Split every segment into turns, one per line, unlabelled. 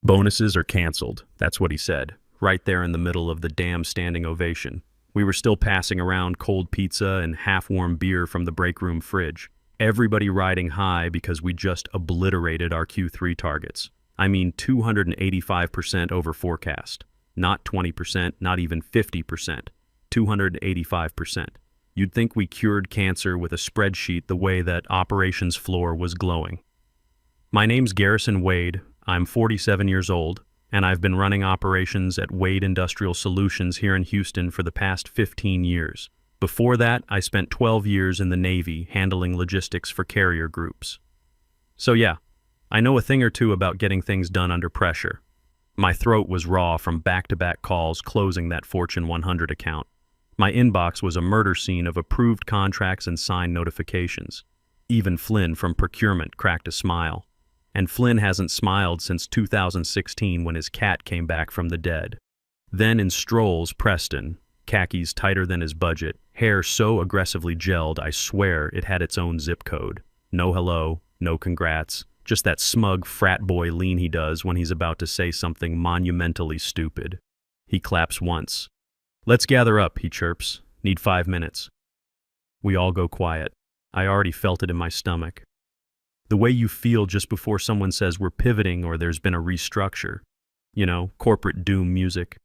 Bonuses are canceled, that's what he said, right there in the middle of the damn standing ovation. We were still passing around cold pizza and half-warm beer from the break room fridge. Everybody riding high because we just obliterated our Q3 targets. I mean 285% over forecast. Not 20%, not even 50%. 285%. You'd think we cured cancer with a spreadsheet the way that operations floor was glowing. My name's Garrison Wade. I'm 47 years old, and I've been running operations at Wade Industrial Solutions here in Houston for the past 15 years. Before that, I spent 12 years in the Navy handling logistics for carrier groups. So yeah, I know a thing or two about getting things done under pressure. My throat was raw from back-to-back calls closing that Fortune 100 account. My inbox was a murder scene of approved contracts and signed notifications. Even Flynn from procurement cracked a smile. And Flynn hasn't smiled since 2016 when his cat came back from the dead. Then in strolls Preston, khakis tighter than his budget, hair so aggressively gelled I swear it had its own zip code. No hello, no congrats, just that smug frat boy lean he does when he's about to say something monumentally stupid. He claps once. "Let's gather up," he chirps. "Need 5 minutes." We all go quiet. I already felt it in my stomach. The way you feel just before someone says we're pivoting or there's been a restructure. You know, corporate doom music.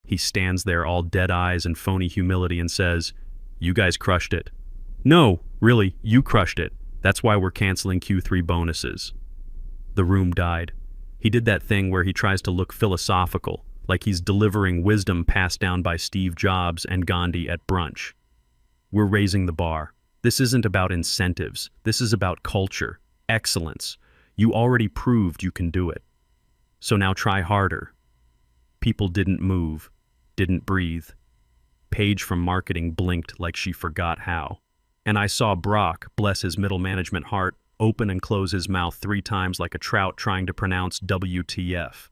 He stands there all dead eyes and phony humility and says, "You guys crushed it." "No, really, you crushed it. That's why we're canceling Q3 bonuses." The room died. He did that thing where he tries to look philosophical, like he's delivering wisdom passed down by Steve Jobs and Gandhi at brunch. We're raising the bar. This isn't about incentives. This is about culture, excellence. You already proved you can do it. So now try harder. People didn't move, didn't breathe. Paige from marketing blinked like she forgot how. And I saw Brock, bless his middle management heart, open and close his mouth 3 times like a trout trying to pronounce WTF.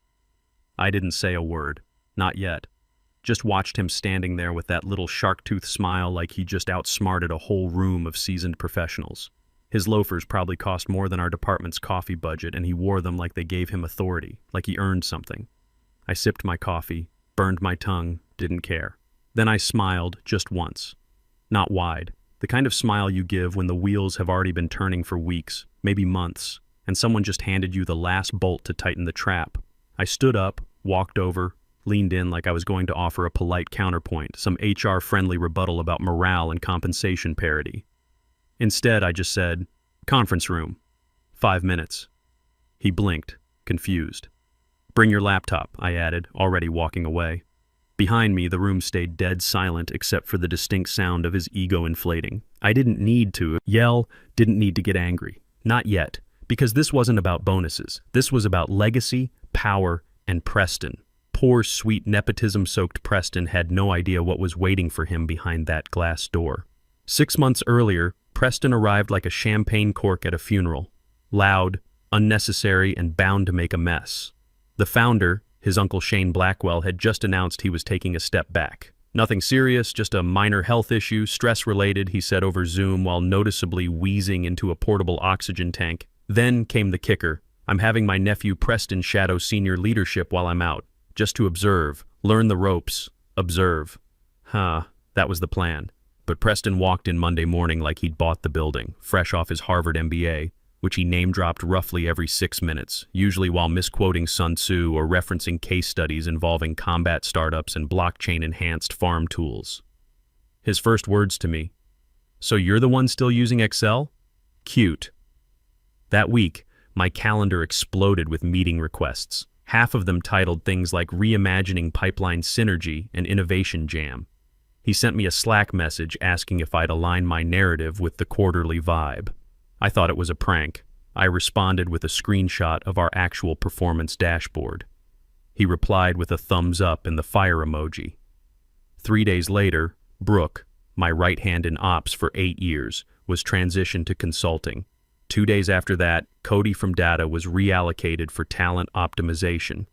I didn't say a word. Not yet. Just watched him standing there with that little shark tooth smile like he just outsmarted a whole room of seasoned professionals. His loafers probably cost more than our department's coffee budget, and he wore them like they gave him authority, like he earned something. I sipped my coffee, burned my tongue, didn't care. Then I smiled just once. Not wide. The kind of smile you give when the wheels have already been turning for weeks, maybe months, and someone just handed you the last bolt to tighten the trap. I stood up, walked over, leaned in like I was going to offer a polite counterpoint, some HR-friendly rebuttal about morale and compensation parity. Instead, I just said, "Conference room. 5 minutes." He blinked, confused. "Bring your laptop," I added, already walking away. Behind me, the room stayed dead silent except for the distinct sound of his ego inflating. I didn't need to yell, didn't need to get angry. Not yet, because this wasn't about bonuses. This was about legacy, power, and Preston. Poor, sweet, nepotism-soaked Preston had no idea what was waiting for him behind that glass door. 6 months earlier, Preston arrived like a champagne cork at a funeral. Loud, unnecessary, and bound to make a mess. The founder, his uncle Shane Blackwell, had just announced he was taking a step back. "Nothing serious, just a minor health issue, stress-related," he said over Zoom while noticeably wheezing into a portable oxygen tank. Then came the kicker. "I'm having my nephew Preston shadow senior leadership while I'm out. Just to observe, learn the ropes, observe." That was the plan. But Preston walked in Monday morning like he'd bought the building, fresh off his Harvard MBA, which he name-dropped roughly every 6 minutes, usually while misquoting Sun Tzu or referencing case studies involving combat startups and blockchain-enhanced farm tools. His first words to me, "So you're the one still using Excel? Cute." That week, my calendar exploded with meeting requests. Half of them titled things like Reimagining Pipeline Synergy and Innovation Jam. He sent me a Slack message asking if I'd align my narrative with the quarterly vibe. I thought it was a prank. I responded with a screenshot of our actual performance dashboard. He replied with a thumbs up and the fire emoji. 3 days later, Brooke, my right hand in ops for 8 years, was transitioned to consulting. 2 days after that, Cody from data was reallocated for talent optimization.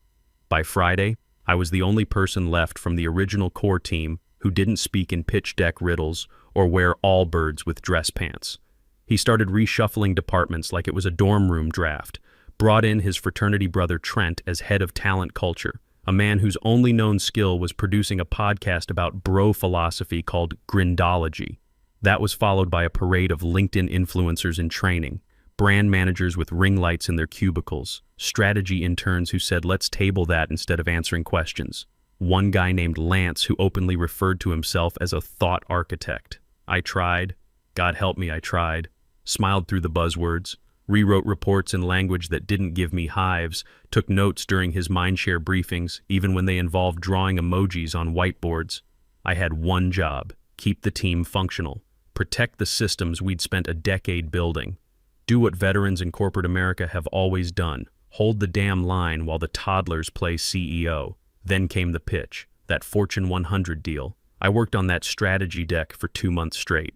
By Friday, I was the only person left from the original core team who didn't speak in pitch deck riddles or wear Allbirds with dress pants. He started reshuffling departments like it was a dorm room draft, Brought in his fraternity brother Trent as head of talent culture, a man whose only known skill was producing a podcast about bro philosophy called Grindology. That was followed by a parade of LinkedIn influencers in training, brand managers with ring lights in their cubicles, strategy interns who said, "Let's table that," instead of answering questions. One guy named Lance who openly referred to himself as a thought architect. I tried. God help me, I tried. Smiled through the buzzwords, rewrote reports in language that didn't give me hives, took notes during his mindshare briefings, even when they involved drawing emojis on whiteboards. I had one job: keep the team functional, protect the systems we'd spent a decade building, do what veterans in corporate America have always done, hold the damn line while the toddlers play CEO. Then came the pitch, that Fortune 100 deal. I worked on that strategy deck for 2 months straight.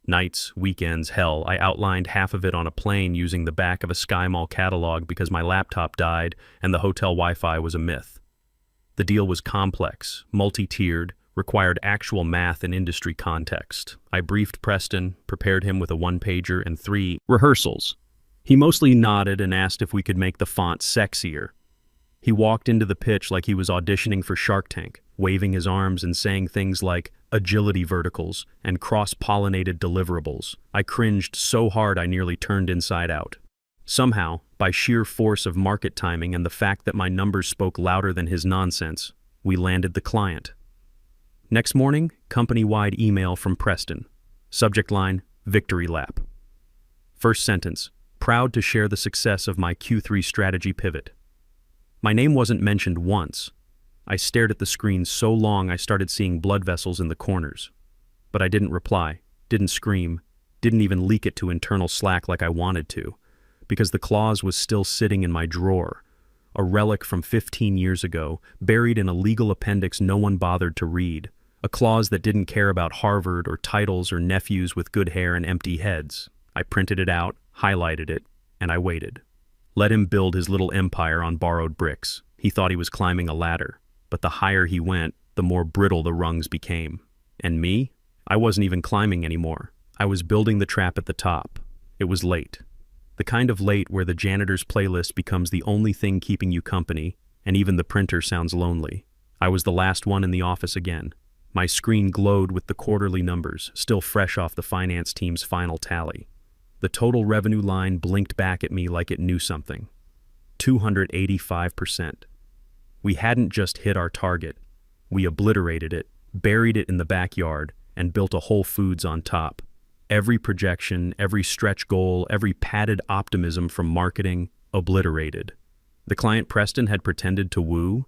Nights, weekends, hell, I outlined half of it on a plane using the back of a SkyMall catalog because my laptop died and the hotel Wi-Fi was a myth. The deal was complex, multi-tiered, required actual math and industry context. I briefed Preston, prepared him with a one-pager and 3 rehearsals. He mostly nodded and asked if we could make the font sexier. He walked into the pitch like he was auditioning for Shark Tank, waving his arms and saying things like agility verticals and cross-pollinated deliverables. I cringed so hard I nearly turned inside out. Somehow, by sheer force of market timing and the fact that my numbers spoke louder than his nonsense, we landed the client. Next morning, company-wide email from Preston. Subject line, victory lap. First sentence, proud to share the success of my Q3 strategy pivot. My name wasn't mentioned once. I stared at the screen so long I started seeing blood vessels in the corners. But I didn't reply, didn't scream, didn't even leak it to internal Slack like I wanted to, because the clause was still sitting in my drawer, a relic from 15 years ago, buried in a legal appendix no one bothered to read. A clause that didn't care about Harvard or titles or nephews with good hair and empty heads. I printed it out, highlighted it, and I waited. Let him build his little empire on borrowed bricks. He thought he was climbing a ladder, but the higher he went, the more brittle the rungs became. And me? I wasn't even climbing anymore. I was building the trap at the top. It was late. The kind of late where the janitor's playlist becomes the only thing keeping you company, and even the printer sounds lonely. I was the last one in the office again. My screen glowed with the quarterly numbers, still fresh off the finance team's final tally. The total revenue line blinked back at me like it knew something. 285%. We hadn't just hit our target. We obliterated it, buried it in the backyard, and built a Whole Foods on top. Every projection, every stretch goal, every padded optimism from marketing, obliterated. The client Preston had pretended to woo.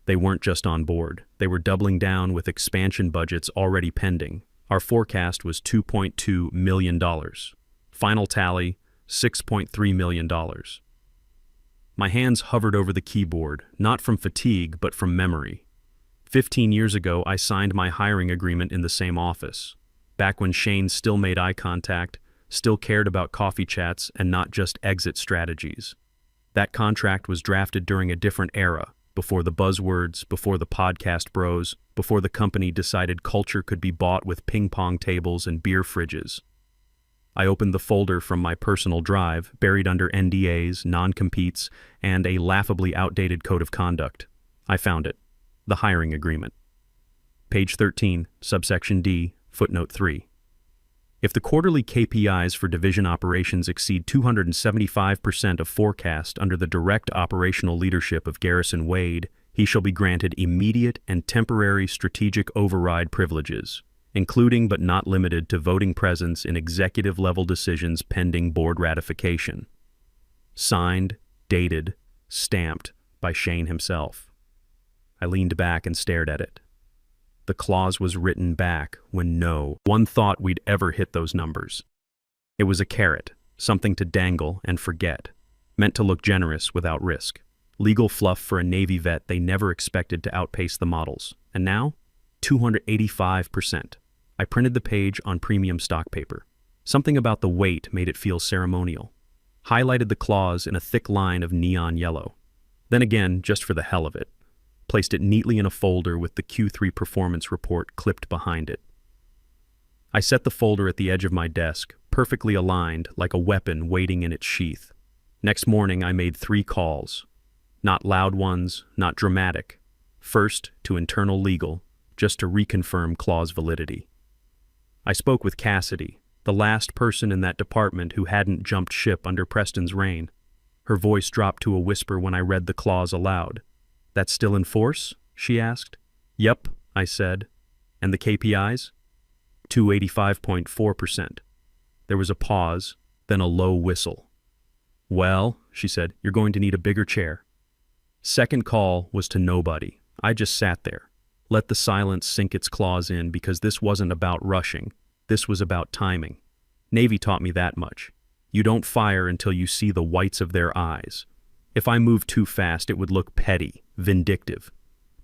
They weren't just on board. They were doubling down with expansion budgets already pending. Our forecast was $2.2 million. Final tally, $6.3 million. My hands hovered over the keyboard, not from fatigue, but from memory. 15 years ago, I signed my hiring agreement in the same office. Back when Shane still made eye contact, still cared about coffee chats and not just exit strategies. That contract was drafted during a different era, before the buzzwords, before the podcast bros, before the company decided culture could be bought with ping pong tables and beer fridges. I opened the folder from my personal drive, buried under NDAs, non-competes, and a laughably outdated code of conduct. I found it. The hiring agreement. Page 13, subsection D, footnote 3. If the quarterly KPIs for division operations exceed 275% of forecast under the direct operational leadership of Garrison Wade, he shall be granted immediate and temporary strategic override privileges, including but not limited to voting presence in executive-level decisions pending board ratification. Signed, dated, stamped by Shane himself. I leaned back and stared at it. The clause was written back when no one thought we'd ever hit those numbers. It was a carrot, something to dangle and forget, meant to look generous without risk. Legal fluff for a Navy vet they never expected to outpace the models. And now, 285%. I printed the page on premium stock paper. Something about the weight made it feel ceremonial. Highlighted the clause in a thick line of neon yellow. Then again, just for the hell of it, placed it neatly in a folder with the Q3 performance report clipped behind it. I set the folder at the edge of my desk, perfectly aligned like a weapon waiting in its sheath. Next morning, I made 3 calls. Not loud ones, not dramatic. First, to internal legal, just to reconfirm clause validity. I spoke with Cassidy, the last person in that department who hadn't jumped ship under Preston's reign. Her voice dropped to a whisper when I read the clause aloud. "That's still in force?" she asked. "Yep," I said. "And the KPIs?" 285.4%. There was a pause, then a low whistle. "Well," she said, "you're going to need a bigger chair." Second call was to nobody. I just sat there. Let the silence sink its claws in, because this wasn't about rushing. This was about timing. Navy taught me that much. You don't fire until you see the whites of their eyes. If I moved too fast, it would look petty, vindictive.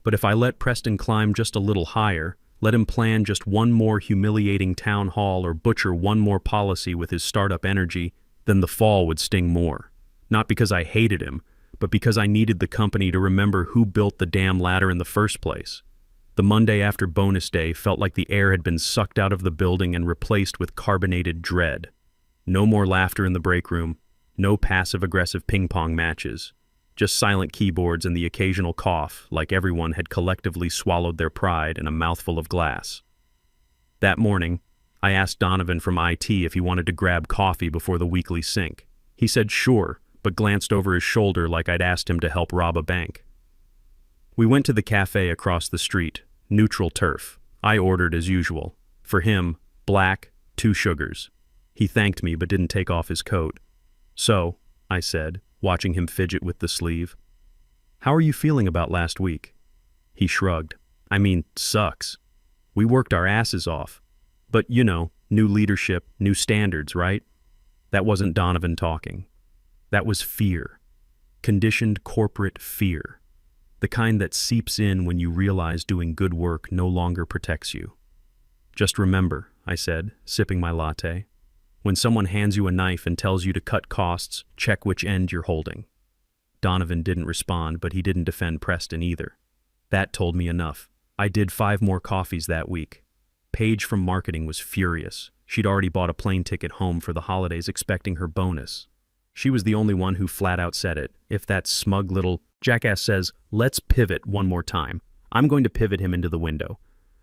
But if I let Preston climb just a little higher, let him plan just one more humiliating town hall or butcher one more policy with his startup energy, then the fall would sting more. Not because I hated him, but because I needed the company to remember who built the damn ladder in the first place. The Monday after bonus day felt like the air had been sucked out of the building and replaced with carbonated dread. No more laughter in the break room, no passive-aggressive ping-pong matches, just silent keyboards and the occasional cough, like everyone had collectively swallowed their pride in a mouthful of glass. That morning, I asked Donovan from IT if he wanted to grab coffee before the weekly sync. He said sure, but glanced over his shoulder like I'd asked him to help rob a bank. We went to the cafe across the street, neutral turf. I ordered as usual. For him, black, 2 sugars. He thanked me but didn't take off his coat. "So," I said, watching him fidget with the sleeve, "how are you feeling about last week?" He shrugged. "I mean, sucks. We worked our asses off. But, you know, new leadership, new standards, right?" That wasn't Donovan talking. That was fear. Conditioned corporate fear. The kind that seeps in when you realize doing good work no longer protects you. "Just remember," I said, sipping my latte, "when someone hands you a knife and tells you to cut costs, check which end you're holding." Donovan didn't respond, but he didn't defend Preston either. That told me enough. I did 5 more coffees that week. Paige from marketing was furious. She'd already bought a plane ticket home for the holidays expecting her bonus. She was the only one who flat out said it. If that smug little jackass says, "Let's pivot one more time," I'm going to pivot him into the window.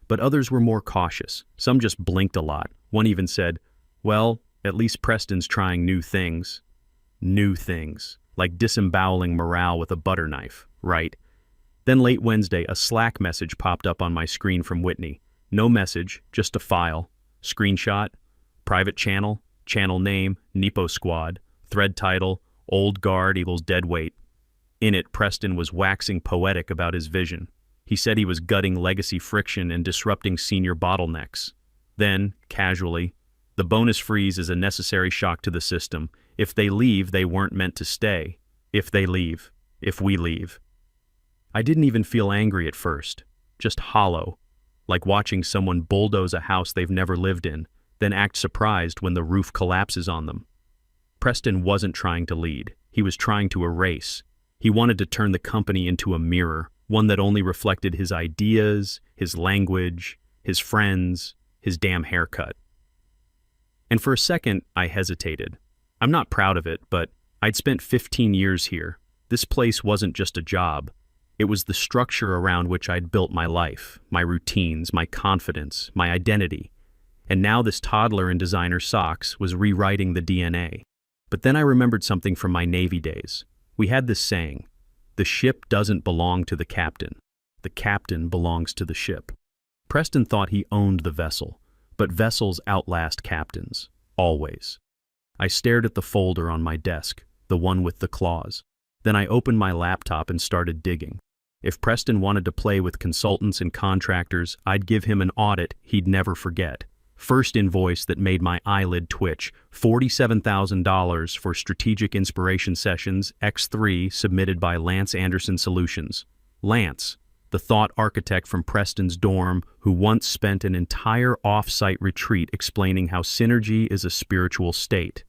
But others were more cautious. Some just blinked a lot. One even said, "Well, at least Preston's trying new things." New things. Like disemboweling morale with a butter knife, right? Then late Wednesday, a Slack message popped up on my screen from Whitney. No message, just a file. Screenshot. Private channel. Channel name. Nepo Squad. Thread title. Old guard equals dead weight. In it, Preston was waxing poetic about his vision. He said he was gutting legacy friction and disrupting senior bottlenecks. Then, casually, "The bonus freeze is a necessary shock to the system. If they leave, they weren't meant to stay. If they leave. If we leave." I didn't even feel angry at first. Just hollow. Like watching someone bulldoze a house they've never lived in, then act surprised when the roof collapses on them. Preston wasn't trying to lead. He was trying to erase. He wanted to turn the company into a mirror, one that only reflected his ideas, his language, his friends, his damn haircut. And for a second, I hesitated. I'm not proud of it, but I'd spent 15 years here. This place wasn't just a job. It was the structure around which I'd built my life, my routines, my confidence, my identity. And now this toddler in designer socks was rewriting the DNA. But then I remembered something from my Navy days. We had this saying, "The ship doesn't belong to the captain. The captain belongs to the ship." Preston thought he owned the vessel, but vessels outlast captains, always. I stared at the folder on my desk, the one with the clause. Then I opened my laptop and started digging. If Preston wanted to play with consultants and contractors, I'd give him an audit he'd never forget. First invoice that made my eyelid twitch, $47,000 for Strategic Inspiration Sessions X3 submitted by Lance Anderson Solutions. Lance, the thought architect from Preston's dorm who once spent an entire off-site retreat explaining how synergy is a spiritual state.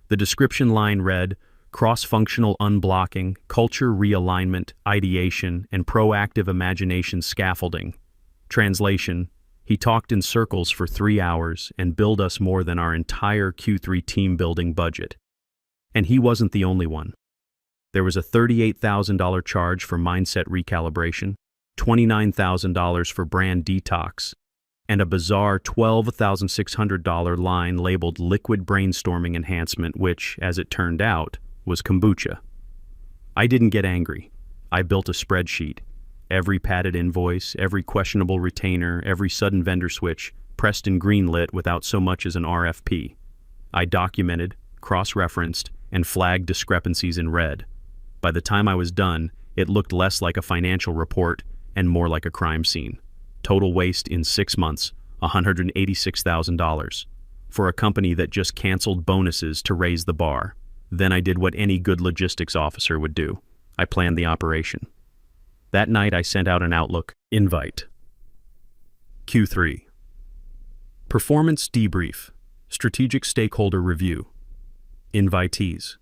The description line read, "Cross-functional unblocking, culture realignment, ideation, and proactive imagination scaffolding." Translation, he talked in circles for 3 hours and billed us more than our entire Q3 team building budget. And he wasn't the only one. There was a $38,000 charge for mindset recalibration, $29,000 for brand detox, and a bizarre $12,600 line labeled liquid brainstorming enhancement, which, as it turned out, was kombucha. I didn't get angry. I built a spreadsheet. Every padded invoice, every questionable retainer, every sudden vendor switch, Preston greenlit without so much as an RFP. I documented, cross-referenced, and flagged discrepancies in red. By the time I was done, it looked less like a financial report and more like a crime scene. Total waste in 6 months, $186,000. For a company that just canceled bonuses to raise the bar. Then I did what any good logistics officer would do. I planned the operation. That night I sent out an Outlook invite. Q3. Performance debrief. Strategic stakeholder review. Invitees.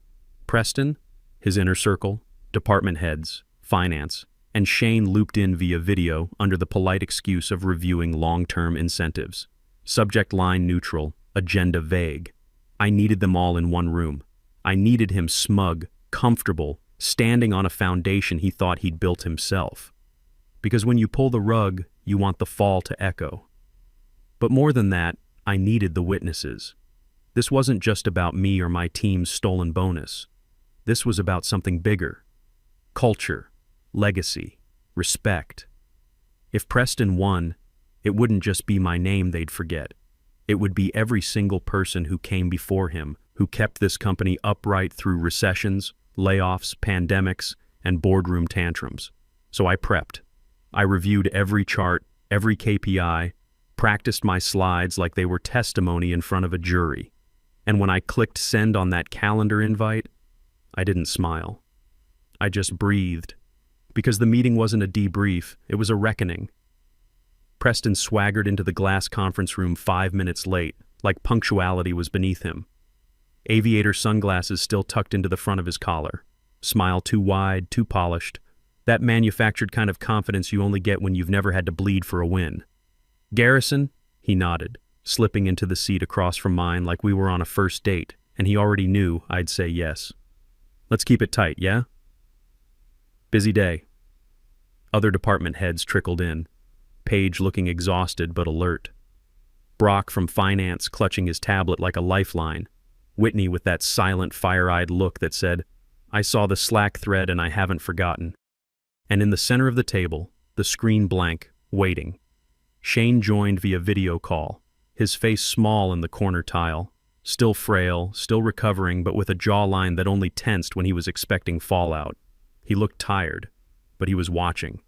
Preston, his inner circle, department heads, finance, and Shane looped in via video under the polite excuse of reviewing long-term incentives. Subject line neutral, agenda vague. I needed them all in one room. I needed him smug, comfortable, standing on a foundation he thought he'd built himself. Because when you pull the rug, you want the fall to echo. But more than that, I needed the witnesses. This wasn't just about me or my team's stolen bonus. This was about something bigger. Culture, legacy, respect. If Preston won, it wouldn't just be my name they'd forget. It would be every single person who came before him, who kept this company upright through recessions, layoffs, pandemics, and boardroom tantrums. So I prepped. I reviewed every chart, every KPI, practiced my slides like they were testimony in front of a jury. And when I clicked send on that calendar invite, I didn't smile. I just breathed. Because the meeting wasn't a debrief, it was a reckoning. Preston swaggered into the glass conference room 5 minutes late, like punctuality was beneath him. Aviator sunglasses still tucked into the front of his collar. Smile too wide, too polished. That manufactured kind of confidence you only get when you've never had to bleed for a win. Garrison? He nodded, slipping into the seat across from mine like we were on a first date, and he already knew I'd say yes. Let's keep it tight, yeah? Busy day. Other department heads trickled in, Paige looking exhausted but alert. Brock from finance clutching his tablet like a lifeline. Whitney with that silent, fire-eyed look that said, I saw the Slack thread and I haven't forgotten. And in the center of the table, the screen blank, waiting. Shane joined via video call, his face small in the corner tile, still frail, still recovering, but with a jawline that only tensed when he was expecting fallout. He looked tired, but he was watching.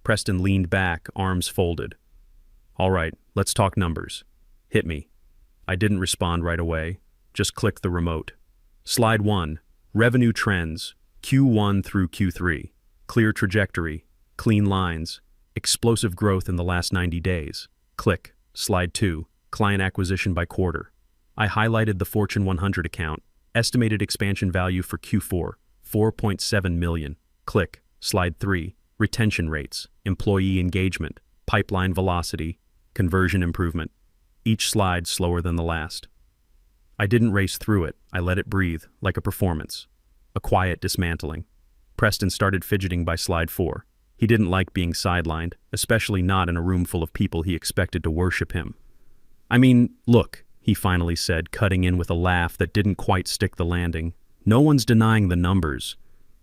Preston leaned back, arms folded. All right, let's talk numbers. Hit me. I didn't respond right away, just clicked the remote. Slide 1, revenue trends, Q1 through Q3. Clear trajectory, clean lines, explosive growth in the last 90 days. Click. Slide 2, client acquisition by quarter. I highlighted the Fortune 100 account, estimated expansion value for Q4, 4.7 million. Click. Slide 3, retention rates, employee engagement, pipeline velocity, conversion improvement. Each slide slower than the last. I didn't race through it, I let it breathe, like a performance. A quiet dismantling. Preston started fidgeting by slide 4. He didn't like being sidelined, especially not in a room full of people he expected to worship him. I mean, look, he finally said, cutting in with a laugh that didn't quite stick the landing. No one's denying the numbers,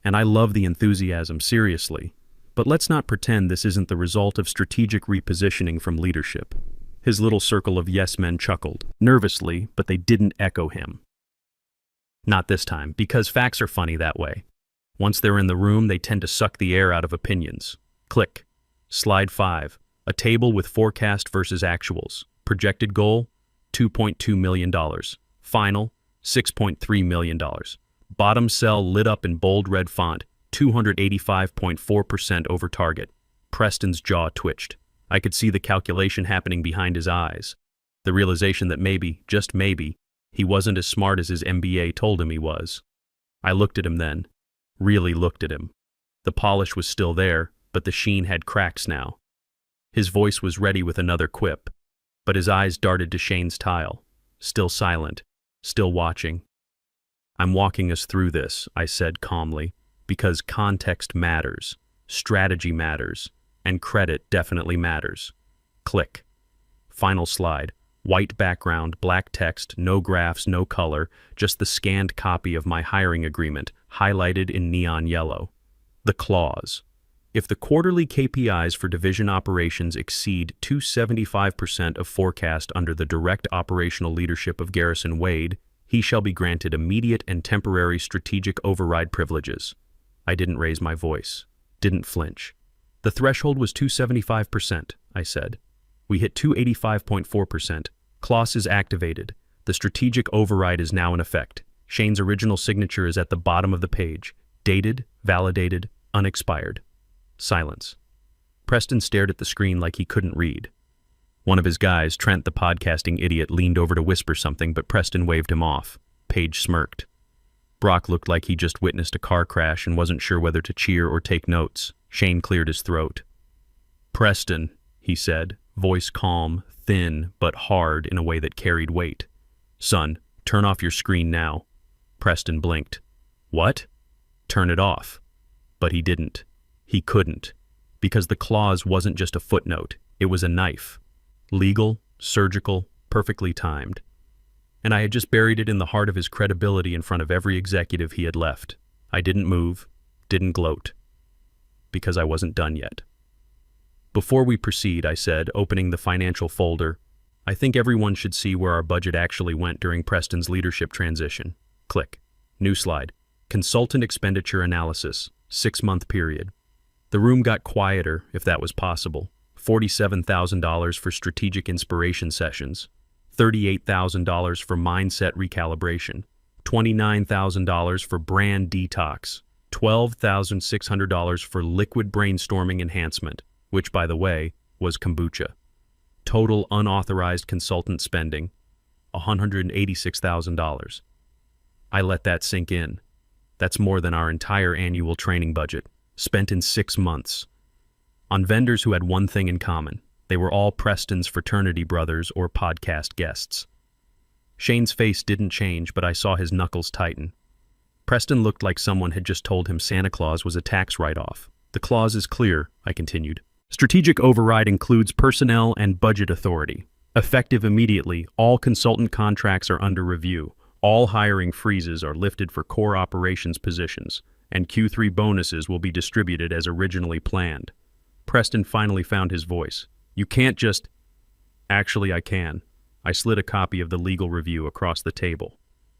and I love the enthusiasm, seriously. But let's not pretend this isn't the result of strategic repositioning from leadership. His little circle of yes-men chuckled, nervously, but they didn't echo him. Not this time, because facts are funny that way. Once they're in the room, they tend to suck the air out of opinions. Click. Slide 5, a table with forecast versus actuals. Projected goal, $2.2 million. Final, $6.3 million. Bottom cell lit up in bold red font, 285.4% over target. Preston's jaw twitched. I could see the calculation happening behind his eyes. The realization that maybe, just maybe, he wasn't as smart as his MBA told him he was. I looked at him then. Really looked at him. The polish was still there, but the sheen had cracks now. His voice was ready with another quip, but his eyes darted to Shane's tile, still silent, still watching. I'm walking us through this, I said calmly, because context matters, strategy matters, and credit definitely matters. Click. Final slide. White background, black text, no graphs, no color, just the scanned copy of my hiring agreement, highlighted in neon yellow. The clause. If the quarterly KPIs for division operations exceed 275% of forecast under the direct operational leadership of Garrison Wade, he shall be granted immediate and temporary strategic override privileges. I didn't raise my voice, didn't flinch. The threshold was 275%, I said. We hit 285.4%. Clause is activated. The strategic override is now in effect. Shane's original signature is at the bottom of the page. Dated, validated, unexpired. Silence. Preston stared at the screen like he couldn't read. One of his guys, Trent the podcasting idiot, leaned over to whisper something, but Preston waved him off. Paige smirked. Brock looked like he just witnessed a car crash and wasn't sure whether to cheer or take notes. Shane cleared his throat. Preston, he said, voice calm, thin, but hard in a way that carried weight. Son, turn off your screen now. Preston blinked. What? Turn it off. But he didn't. He couldn't. Because the clause wasn't just a footnote. It was a knife. Legal, surgical, perfectly timed. And I had just buried it in the heart of his credibility in front of every executive he had left. I didn't move, didn't gloat. Because I wasn't done yet. Before we proceed, I said, opening the financial folder, I think everyone should see where our budget actually went during Preston's leadership transition. Click. New slide. Consultant expenditure analysis, 6-month period. The room got quieter, if that was possible. $47,000 for strategic inspiration sessions, $38,000 for mindset recalibration, $29,000 for brand detox, $12,600 for liquid brainstorming enhancement, which, by the way, was kombucha. Total unauthorized consultant spending, $186,000. I let that sink in. That's more than our entire annual training budget, spent in 6 months. On vendors who had one thing in common. They were all Preston's fraternity brothers or podcast guests. Shane's face didn't change, but I saw his knuckles tighten. Preston looked like someone had just told him Santa Claus was a tax write-off. The clause is clear, I continued. Strategic override includes personnel and budget authority. Effective immediately, all consultant contracts are under review. All hiring freezes are lifted for core operations positions, and Q3 bonuses will be distributed as originally planned. Preston finally found his voice. You can't just... Actually, I can. I slid a copy of the legal review across the table.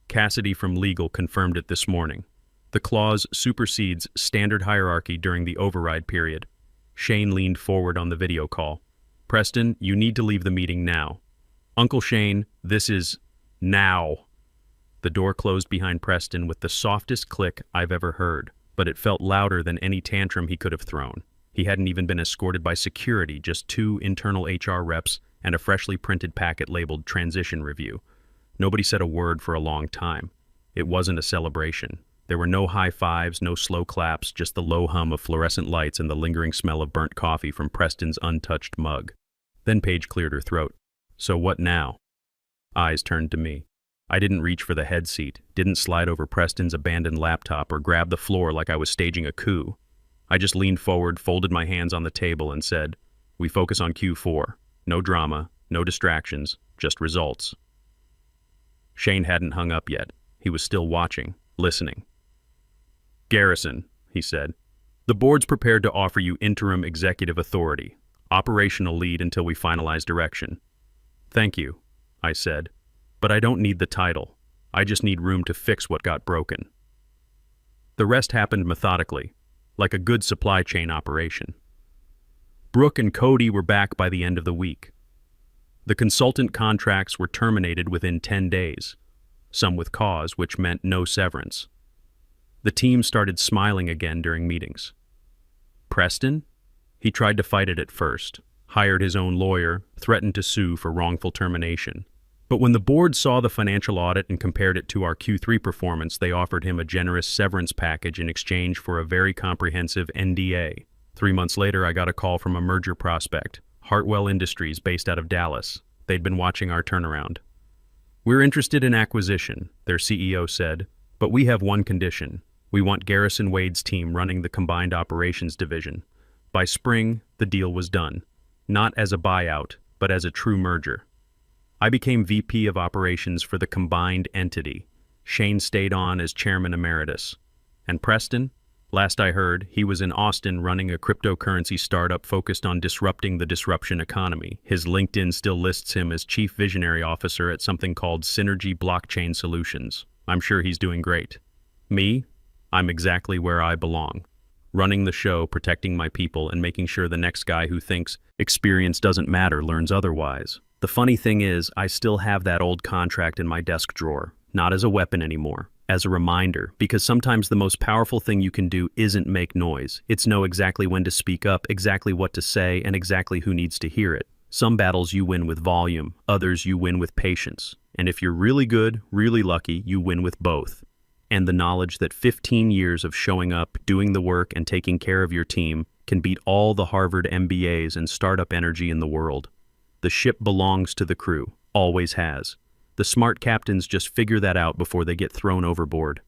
Cassidy from legal confirmed it this morning. The clause supersedes standard hierarchy during the override period. Shane leaned forward on the video call. Preston, you need to leave the meeting now. Uncle Shane, this is... now. The door closed behind Preston with the softest click I've ever heard, but it felt louder than any tantrum he could have thrown. He hadn't even been escorted by security, just 2 internal HR reps and a freshly printed packet labeled Transition Review. Nobody said a word for a long time. It wasn't a celebration. There were no high fives, no slow claps, just the low hum of fluorescent lights and the lingering smell of burnt coffee from Preston's untouched mug. Then Paige cleared her throat. So what now? Eyes turned to me. I didn't reach for the head seat, didn't slide over Preston's abandoned laptop or grab the floor like I was staging a coup. I just leaned forward, folded my hands on the table and said, we focus on Q4. No drama, no distractions, just results. Shane hadn't hung up yet. He was still watching, listening. Garrison, he said, the board's prepared to offer you interim executive authority, operational lead until we finalize direction. Thank you, I said, but I don't need the title. I just need room to fix what got broken. The rest happened methodically, like a good supply chain operation. Brooke and Cody were back by the end of the week. The consultant contracts were terminated within 10 days, some with cause, which meant no severance. The team started smiling again during meetings. Preston? He tried to fight it at first, hired his own lawyer, threatened to sue for wrongful termination. But when the board saw the financial audit and compared it to our Q3 performance, they offered him a generous severance package in exchange for a very comprehensive NDA. 3 months later, I got a call from a merger prospect, Hartwell Industries, based out of Dallas. They'd been watching our turnaround. We're interested in acquisition, their CEO said. But we have one condition. We want Garrison Wade's team running the Combined Operations Division. By spring, the deal was done. Not as a buyout, but as a true merger. I became VP of Operations for the combined entity. Shane stayed on as Chairman Emeritus. And Preston? Last I heard, he was in Austin running a cryptocurrency startup focused on disrupting the disruption economy. His LinkedIn still lists him as Chief Visionary Officer at something called Synergy Blockchain Solutions. I'm sure he's doing great. Me? I'm exactly where I belong. Running the show, protecting my people, and making sure the next guy who thinks experience doesn't matter learns otherwise. The funny thing is, I still have that old contract in my desk drawer, not as a weapon anymore. As a reminder, because sometimes the most powerful thing you can do isn't make noise. It's know exactly when to speak up, exactly what to say, and exactly who needs to hear it. Some battles you win with volume, others you win with patience. And if you're really good, really lucky, you win with both. And the knowledge that 15 years of showing up, doing the work, and taking care of your team can beat all the Harvard MBAs and startup energy in the world. The ship belongs to the crew, always has. The smart captains just figure that out before they get thrown overboard.